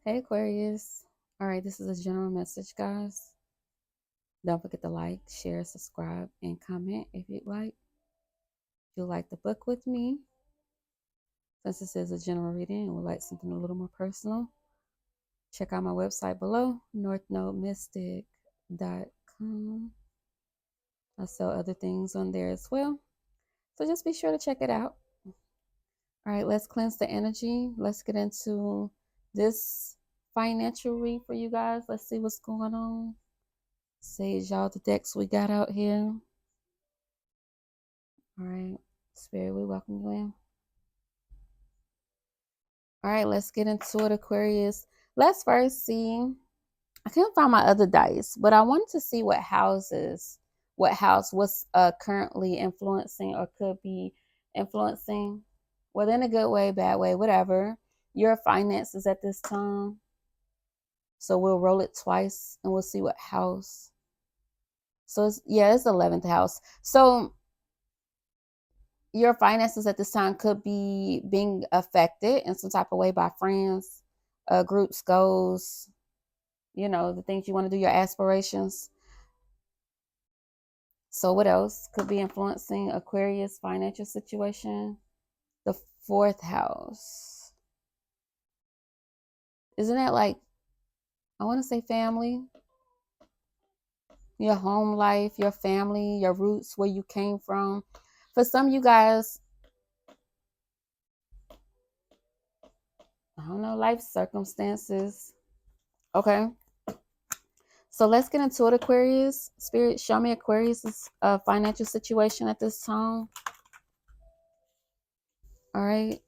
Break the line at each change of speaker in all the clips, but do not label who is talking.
Hey Aquarius. All right, this is a general message, guys. Don't forget to like, share, subscribe, and comment if you'd like. If you like the book with me, since this is a general reading and would like something a little more personal, check out my website below, northnodemystic.com. I sell other things on there as well. So just be sure to check it out. All right, let's cleanse the energy. Let's get into this financial read for you guys. Let's see what's going on. Sage y'all the decks we got out here. All right, Spirit, we welcome you in. All right, let's get into it, Aquarius. Let's first see. I can't find my other dice, but I wanted to see what house was currently influencing or could be influencing, whether in a good way, bad way, whatever, your finances at this time. So we'll roll it twice and we'll see what house. So it's 11th house. So your finances at this time could be being affected in some type of way by friends, groups, goals, the things you want to do, your aspirations. So what else could be influencing Aquarius financial situation? The 4th house. Isn't that like, I want to say family, your home life, your family, your roots, where you came from. For some of you guys, I don't know, life circumstances. Okay. So let's get into it, Aquarius. Spirit, show me Aquarius's financial situation at this time. All right.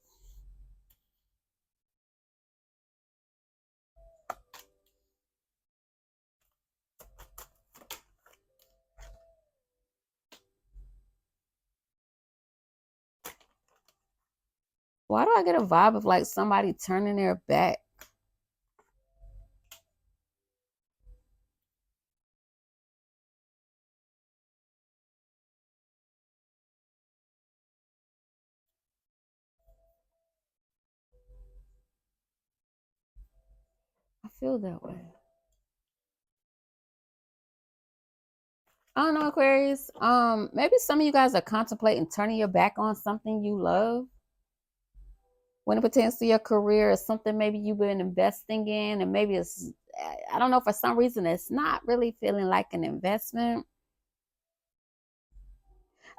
Why do I get a vibe of like somebody turning their back? I feel that way. I don't know, Aquarius. Maybe some of you guys are contemplating turning your back on something you love when it pertains to your career, or something maybe you've been investing in, and maybe it's, I don't know, for some reason it's not really feeling like an investment.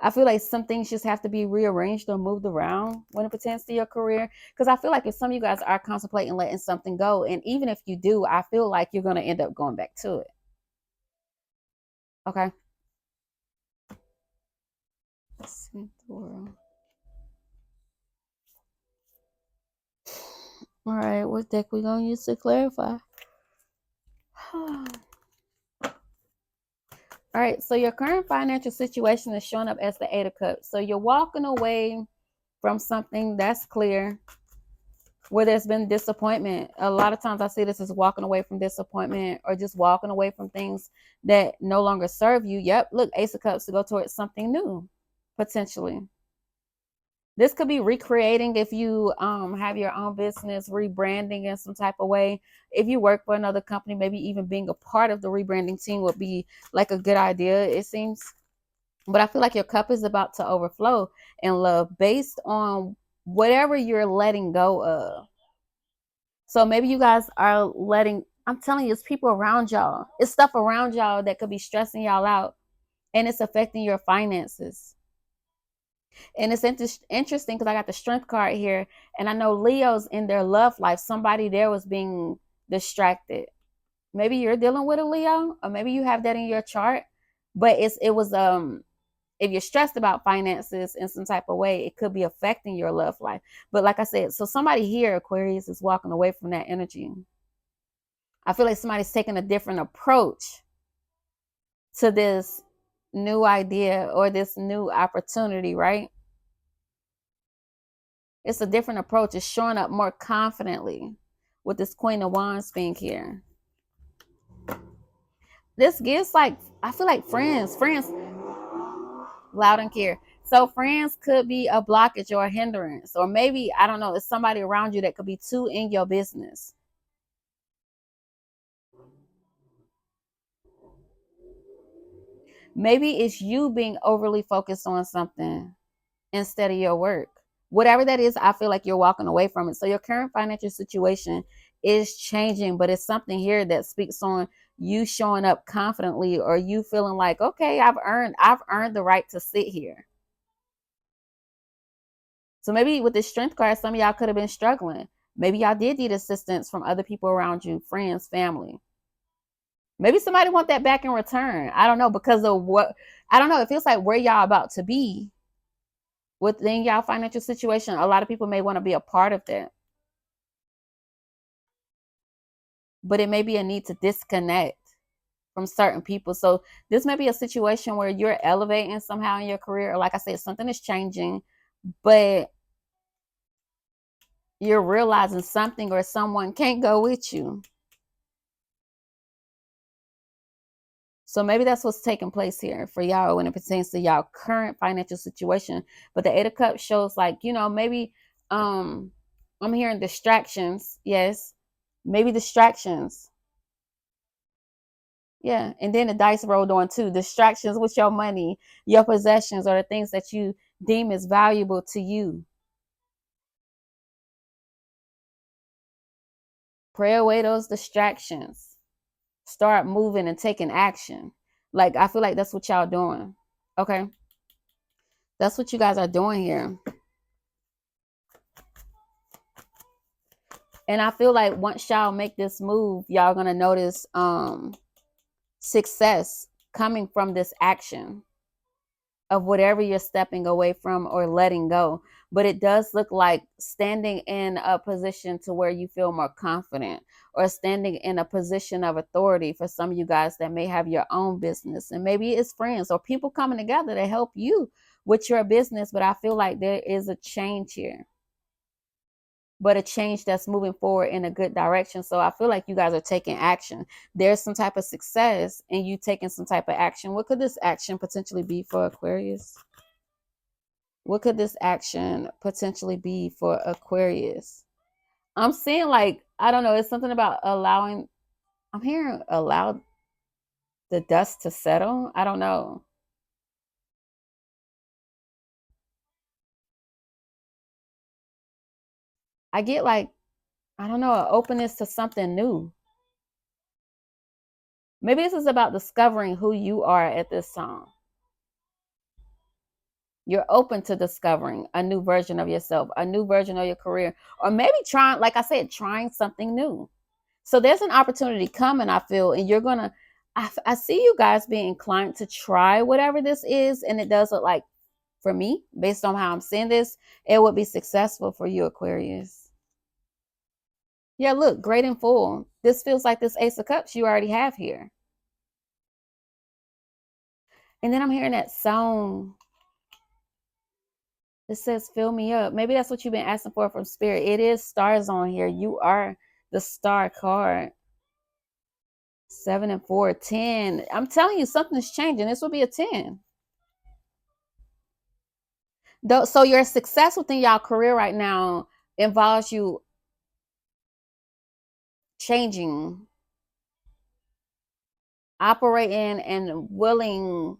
I feel like some things just have to be rearranged or moved around when it pertains to your career. Because I feel like if some of you guys are contemplating letting something go, and even if you do, I feel like you're going to end up going back to it. Okay. Let's see the world. All right, what deck we going to use to clarify? All right, so your current financial situation is showing up as the 8 of Cups. So you're walking away from something that's clear, where there's been disappointment. A lot of times I see this as walking away from disappointment, or just walking away from things that no longer serve you. Yep, look, Ace of Cups to go towards something new, potentially. This could be recreating if you have your own business, rebranding in some type of way. If you work for another company, maybe even being a part of the rebranding team would be like a good idea, it seems. But I feel like your cup is about to overflow in love based on whatever you're letting go of. So maybe you guys are letting, I'm telling you, it's people around y'all. It's stuff around y'all that could be stressing y'all out, and it's affecting your finances. And it's interesting because I got the strength card here, and I know Leo's in their love life. Somebody there was being distracted. Maybe you're dealing with a Leo, or maybe you have that in your chart. But it was if you're stressed about finances in some type of way, it could be affecting your love life. But like I said, so somebody here, Aquarius, is walking away from that energy. I feel like somebody's taking a different approach to this new idea or this new opportunity, right? It's a different approach. It's showing up more confidently with this Queen of Wands being here. This gives like, I feel like friends, loud and clear. So friends could be a blockage or a hindrance, or maybe, I don't know, it's somebody around you that could be too in your business. Maybe it's you being overly focused on something instead of your work. Whatever that is, I feel like you're walking away from it. So your current financial situation is changing, but it's something here that speaks on you showing up confidently, or you feeling like, okay, I've earned the right to sit here. So maybe with the strength card, some of y'all could have been struggling. Maybe y'all did need assistance from other people around you, friends, family. Maybe somebody want that back in return. I don't know, because of what, I don't know. It feels like where y'all about to be within y'all financial situation. A lot of people may want to be a part of that, but it may be a need to disconnect from certain people. So this may be a situation where you're elevating somehow in your career, or like I said, something is changing, but you're realizing something or someone can't go with you. So maybe that's what's taking place here for y'all when it pertains to y'all current financial situation. But the Eight of Cups shows, like, maybe I'm hearing distractions. Yes. Maybe distractions. Yeah. And then the dice rolled on too. Distractions with your money, your possessions, or the things that you deem as valuable to you. Pray away those distractions. Start moving and taking action. Like, I feel like that's what y'all doing. Okay. That's what you guys are doing here. And I feel like once y'all make this move, y'all gonna notice success coming from this action of whatever you're stepping away from or letting go. But it does look like standing in a position to where you feel more confident, or standing in a position of authority for some of you guys that may have your own business, and maybe it's friends or people coming together to help you with your business. But I feel like there is a change here, but a change that's moving forward in a good direction. So I feel like you guys are taking action. There's some type of success and you taking some type of action. What could this action potentially be for Aquarius? What could this action potentially be for Aquarius? I'm seeing, like, I don't know, it's something about allowing, I'm hearing allow the dust to settle. I don't know. I get, like, I don't know, an openness to something new. Maybe this is about discovering who you are at this time. You're open to discovering a new version of yourself, a new version of your career, or maybe trying, like I said, trying something new. So there's an opportunity coming, I feel, and you're gonna, I see you guys being inclined to try whatever this is. And it does look like, for me, based on how I'm seeing this, it would be successful for you, Aquarius. Yeah, look, great and full. This feels like this Ace of Cups you already have here. And then I'm hearing that song. It says, fill me up. Maybe that's what you've been asking for from Spirit. It is stars on here. You are the star card. 7 and 4, 10. I'm telling you, something's changing. This will be a 10. So your success within y'all career right now involves you changing, operating, and willing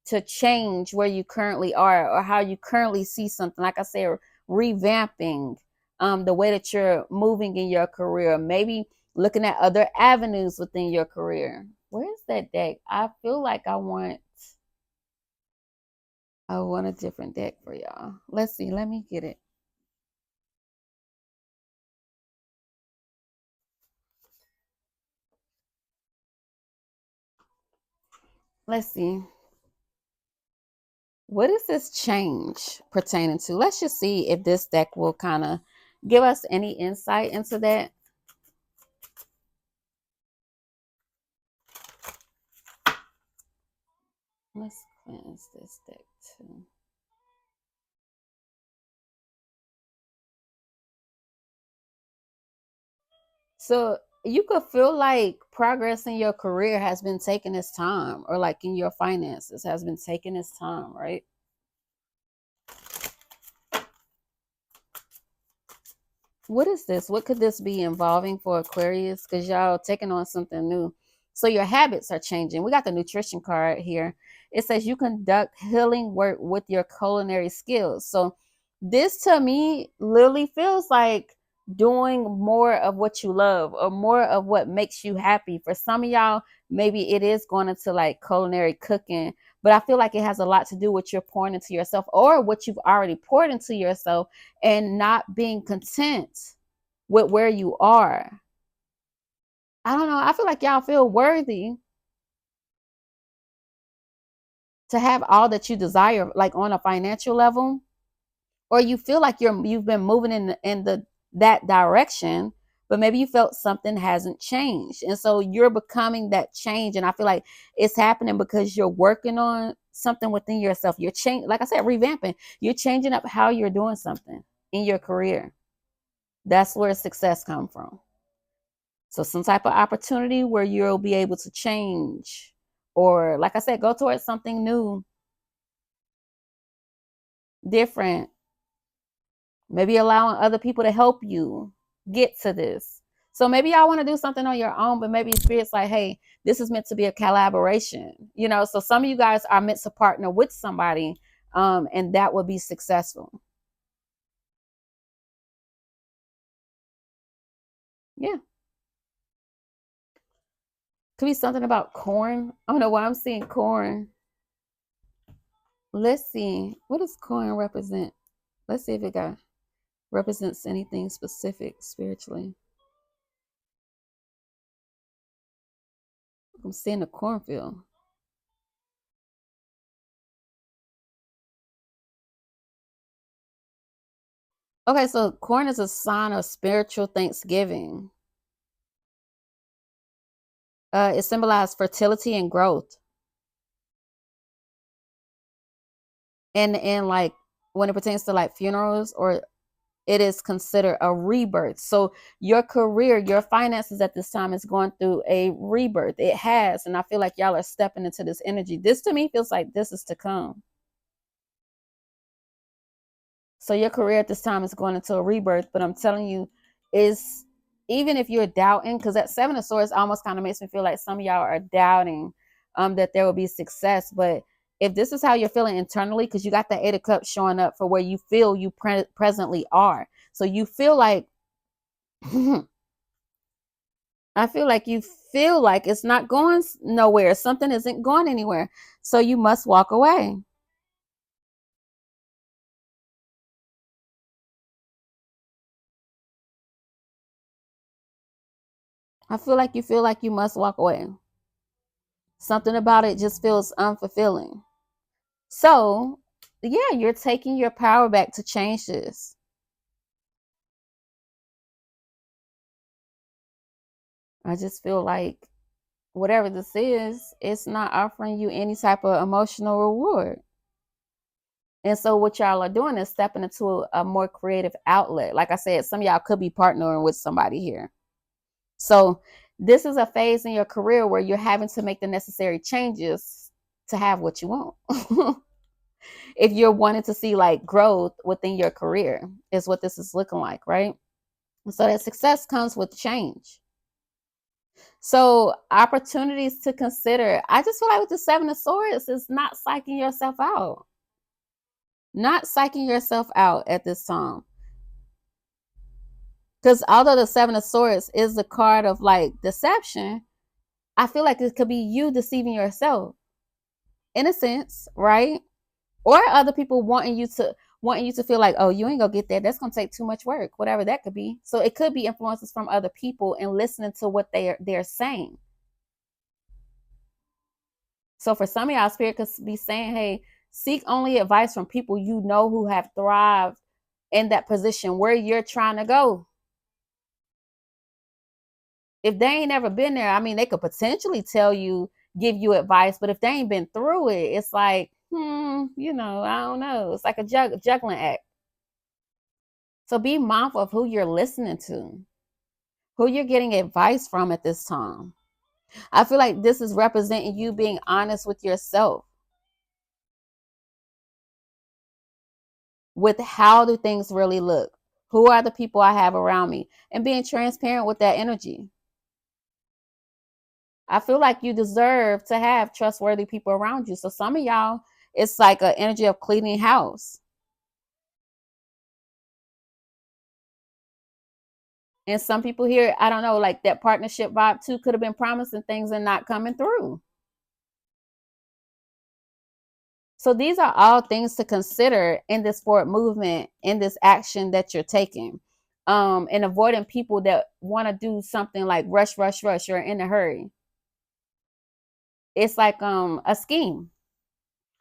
to change where you currently are, or how you currently see something. Like I said, revamping the way that you're moving in your career, maybe looking at other avenues within your career. Where's that deck? I feel like I want a different deck for y'all. Let's see. Let me get it. Let's see. What is this change pertaining to? Let's just see if this deck will kind of give us any insight into that. Let's cleanse this deck too. So you could feel like progress in your career has been taking its time, or like in your finances has been taking its time, right? What is this? What could this be involving for Aquarius? Because y'all taking on something new. So your habits are changing. We got the nutrition card here. it says you conduct healing work with your culinary skills. So this to me literally feels like doing more of what you love or more of what makes you happy. For some of y'all, maybe it is going into like culinary cooking, but I feel like it has a lot to do with your pouring into yourself or what you've already poured into yourself and not being content with where you are. I don't know. I feel like y'all feel worthy to have all that you desire, like on a financial level, or you feel like you've been moving in the that direction, but maybe you felt something hasn't changed, and so you're becoming that change. And I feel like it's happening because you're working on something within yourself. You're changing, like I said, revamping. You're changing up how you're doing something in your career. That's where success comes from. So some type of opportunity where you'll be able to change, or like I said, go towards something new, different, maybe allowing other people to help you get to this. So maybe y'all want to do something on your own, but maybe spirit's like, hey, this is meant to be a collaboration. So some of you guys are meant to partner with somebody, and that will be successful. Yeah. Could be something about corn. I don't know why I'm seeing corn. Let's see. What does corn represent? Let's see if it represents anything specific spiritually. I'm seeing a cornfield. Okay, so corn is a sign of spiritual thanksgiving. It symbolizes fertility and growth. And like when it pertains to like funerals, or it is considered a rebirth. So your career, your finances at this time is going through a rebirth. It has, and I feel like y'all are stepping into this energy. This to me feels like this is to come. So your career at this time is going into a rebirth, but I'm telling you, is even if you're doubting, because that Seven of Swords almost kind of makes me feel like some of y'all are doubting that there will be success. But if this is how you're feeling internally, because you got the Eight of Cups showing up for where you feel you presently are. So you feel like, I feel like you feel like it's not going nowhere. Something isn't going anywhere. So you must walk away. I feel like you must walk away. Something about it just feels unfulfilling. So, yeah, you're taking your power back to change this. I just feel like whatever this is, it's not offering you any type of emotional reward. And so, what y'all are doing is stepping into a more creative outlet. Like I said, some of y'all could be partnering with somebody here. So, this is a phase in your career where you're having to make the necessary changes to have what you want. If you're wanting to see like growth within your career, is what this is looking like, right? So that success comes with change. So opportunities to consider. I just feel like with the Seven of Swords is not psyching yourself out. Not psyching yourself out at this time. Because although the Seven of Swords is the card of like deception, I feel like it could be you deceiving yourself in a sense, right? Or other people wanting you to feel like, oh, you ain't gonna get that. That's gonna take too much work, whatever that could be. So it could be influences from other people and listening to what they're saying. So for some of y'all, spirit could be saying, hey, seek only advice from people you know who have thrived in that position where you're trying to go. If they ain't never been there, I mean, they could potentially tell you, give you advice, but if they ain't been through it, it's like, I don't know. It's like a juggling act. So be mindful of who you're listening to, who you're getting advice from at this time. I feel like this is representing you being honest with yourself, with how do things really look? Who are the people I have around me? And being transparent with that energy. I feel like you deserve to have trustworthy people around you. So some of y'all, it's like an energy of cleaning house. And some people here, I don't know, like that partnership vibe too could have been promising things and not coming through. So these are all things to consider in this forward movement, in this action that you're taking. And avoiding people that want to do something like rush, rush, rush, or in a hurry. It's like a scheme.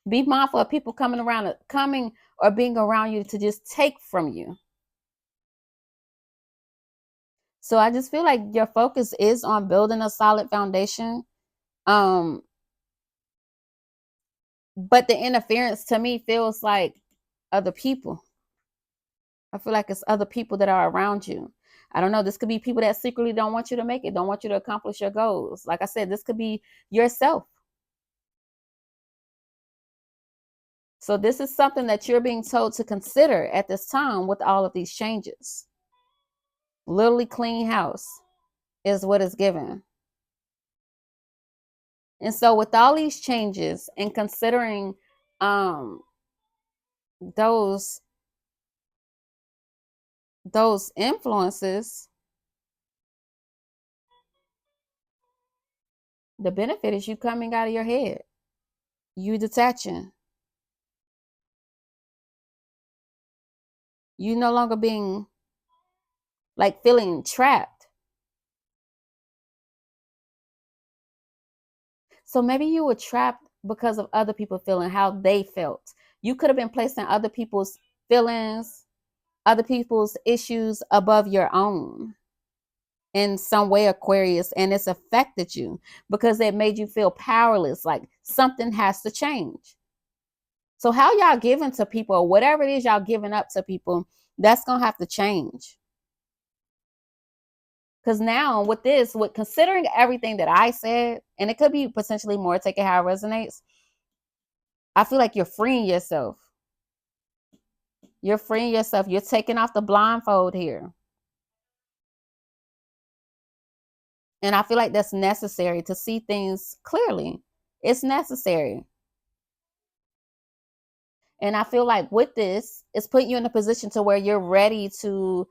Be mindful of people coming or being around you to just take from you. So I just feel like your focus is on building a solid foundation. Um, but the interference to me feels like other people. I feel like it's other people that are around you. I don't know. This could be people that secretly don't want you to make it, don't want you to accomplish your goals. Like I said, this could be yourself. So this is something that you're being told to consider at this time with all of these changes. Literally clean house is what is given. And so with all these changes and considering um those influences, the benefit is you coming out of your head. You detaching. You no longer being like feeling trapped. So maybe you were trapped because of other people feeling how they felt. You could have been placing other people's feelings, other people's issues above your own in some way, Aquarius, and it's affected you because it made you feel powerless, like something has to change. So how y'all giving to people, or whatever it is y'all giving up to people, that's gonna have to change. Because now with this, with considering everything that I said, and it could be potentially more, take it how it resonates, I feel like you're freeing yourself. You're freeing yourself. You're taking off the blindfold here. And I feel like that's necessary to see things clearly. It's necessary. And I feel like with this, it's putting you in a position to where you're ready to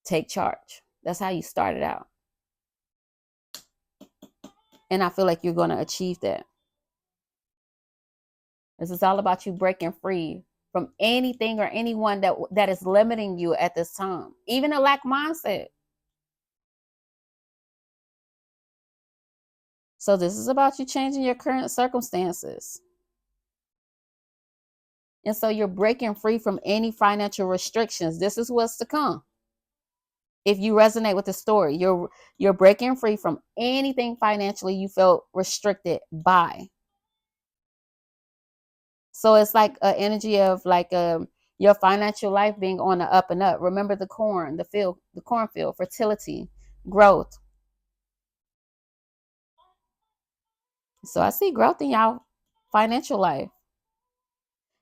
take charge. That's how you started out. And I feel like you're going to achieve that. This is all about you breaking free from anything or anyone that is limiting you at this time, even a lack mindset. So this is about you changing your current circumstances. And so you're breaking free from any financial restrictions. This is what's to come. If you resonate with the story, you're breaking free from anything financially you felt restricted by. So it's like an energy of like your financial life being on the up and up. Remember the cornfield, fertility, growth. So I see growth in y'all financial life,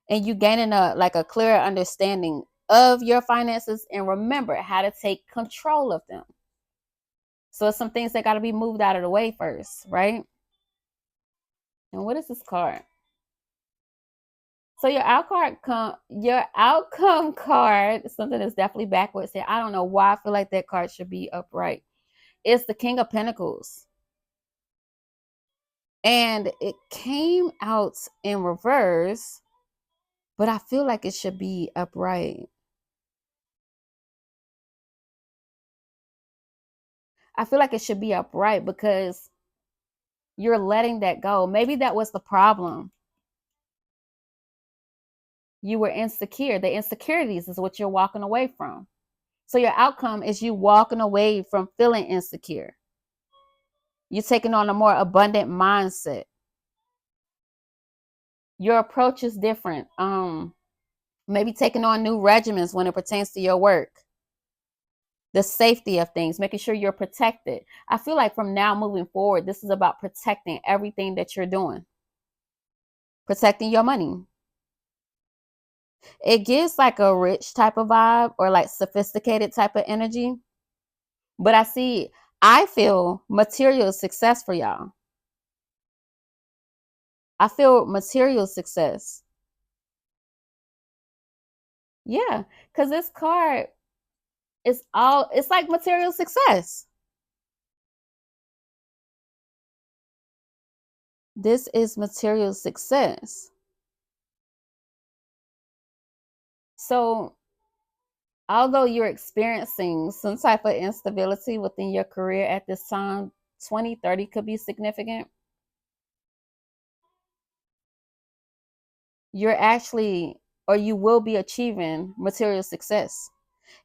and you gaining a clearer understanding of your finances, and remember how to take control of them. So it's some things that got to be moved out of the way first, right? And what is this card? So your outcome card, something that's definitely backwards here. I don't know why I feel like that card should be upright. It's the King of Pentacles. And it came out in reverse, but I feel like it should be upright. I feel like it should be upright because you're letting that go. Maybe that was the problem. You were insecure. The insecurities is what you're walking away from. So your outcome is you walking away from feeling insecure. You're taking on a more abundant mindset. Your approach is different. Maybe taking on new regimens when it pertains to your work. The safety of things, making sure you're protected. I feel like from now moving forward, this is about protecting everything that you're doing. Protecting your money. It gives like a rich type of vibe or like sophisticated type of energy. But I see I feel material success for y'all. I feel material success. Yeah, because this card is all, it's like material success. This is material success. So, although you're experiencing some type of instability within your career at this time, 2030 could be significant. You're actually, or you will be achieving material success.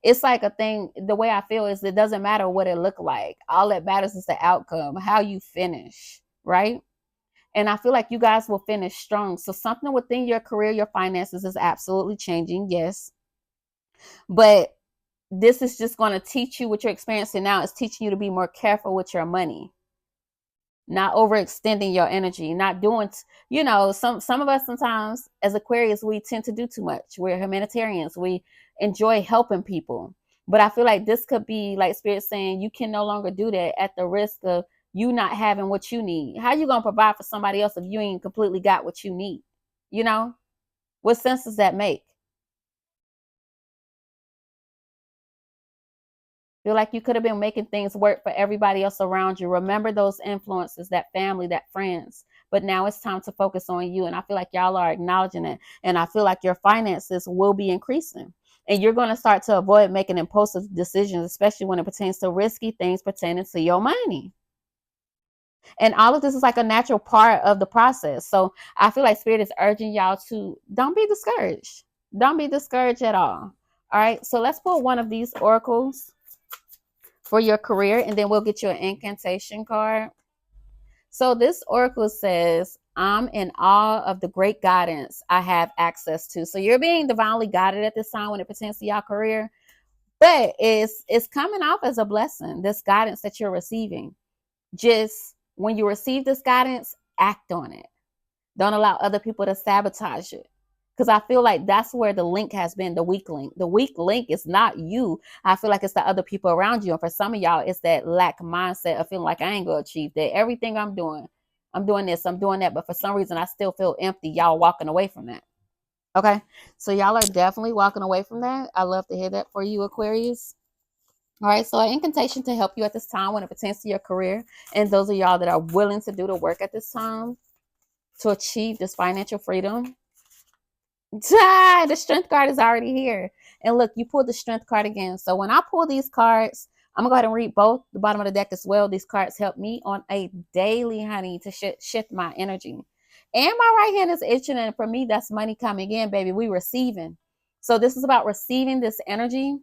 It's like a thing, the way I feel is it doesn't matter what it look like. All that matters is the outcome, how you finish, right? And I feel like you guys will finish strong. So something within your career, your finances is absolutely changing, yes. But this is just going to teach you what you're experiencing now is teaching you to be more careful with your money, not overextending your energy, not doing, some of us sometimes as Aquarius, we tend to do too much. We're humanitarians. We enjoy helping people. But I feel like this could be like Spirit saying you can no longer do that at the risk of you not having what you need. How you going to provide for somebody else if you ain't completely got what you need? You know, what sense does that make? Feel like you could have been making things work for everybody else around you. Remember those influences, that family, that friends. But now it's time to focus on you. And I feel like y'all are acknowledging it. And I feel like your finances will be increasing. And you're going to start to avoid making impulsive decisions, especially when it pertains to risky things pertaining to your money. And all of this is like a natural part of the process. So I feel like Spirit is urging y'all to don't be discouraged. Don't be discouraged at all. All right. So let's pull one of these oracles for your career, and then we'll get you an incantation card. So this oracle says, I'm in awe of the great guidance I have access to. So you're being divinely guided at this time when it pertains to your career, but it's coming off as a blessing, this guidance that you're receiving. Just when you receive this guidance, act on it. Don't allow other people to sabotage it. Because I feel like that's where the link has been, the weak link. The weak link is not you. I feel like it's the other people around you. And for some of y'all, it's that lack mindset of feeling like I ain't going to achieve that. Everything I'm doing this, I'm doing that. But for some reason, I still feel empty. Y'all walking away from that. Okay. So y'all are definitely walking away from that. I love to hear that for you, Aquarius. All right. So an incantation to help you at this time when it pertains to your career. And those of y'all that are willing to do the work at this time to achieve this financial freedom. The strength card is already here. And look, you pulled the strength card again. So when I pull these cards, I'm going to go ahead and read both the bottom of the deck as well. These cards help me on a daily, honey, to shift my energy. And my right hand is itching. And for me, that's money coming in, baby. We receiving. So this is about receiving this energy.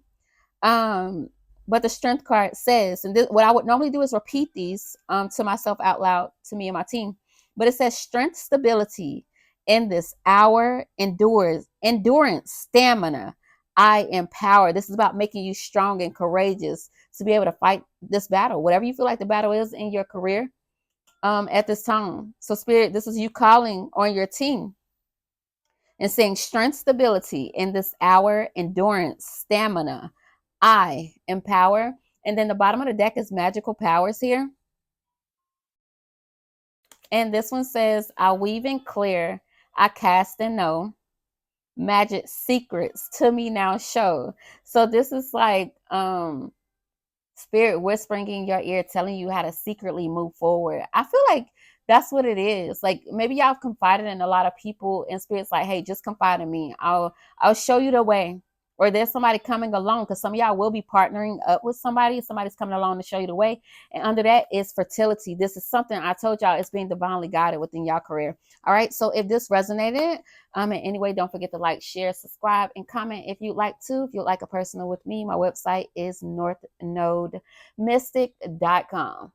Um, but the strength card says, and this, what I would normally do is repeat these to myself out loud, to me and my team. But it says strength, stability in this hour, endurance, stamina. I empower. This is about making you strong and courageous to be able to fight this battle, whatever you feel like the battle is in your career at this time. So, Spirit, this is you calling on your team and saying strength, stability in this hour, endurance, stamina. I empower. And then the bottom of the deck is magical powers here. And this one says, I weave and clear, I cast and know, magic secrets to me now show. So this is like Spirit whispering in your ear, telling you how to secretly move forward. I feel like that's what it is. Like maybe y'all have confided in a lot of people, and Spirit's like, hey, just confide in me. I'll show you the way. Or there's somebody coming along, because some of y'all will be partnering up with somebody. Somebody's coming along to show you the way. And under that is fertility. This is something I told y'all, it's being divinely guided within y'all career. All right. So if this resonated in any way, don't forget to like, share, subscribe, and comment if you'd like to. If you'd like a personal with me, my website is northnodemystic.com.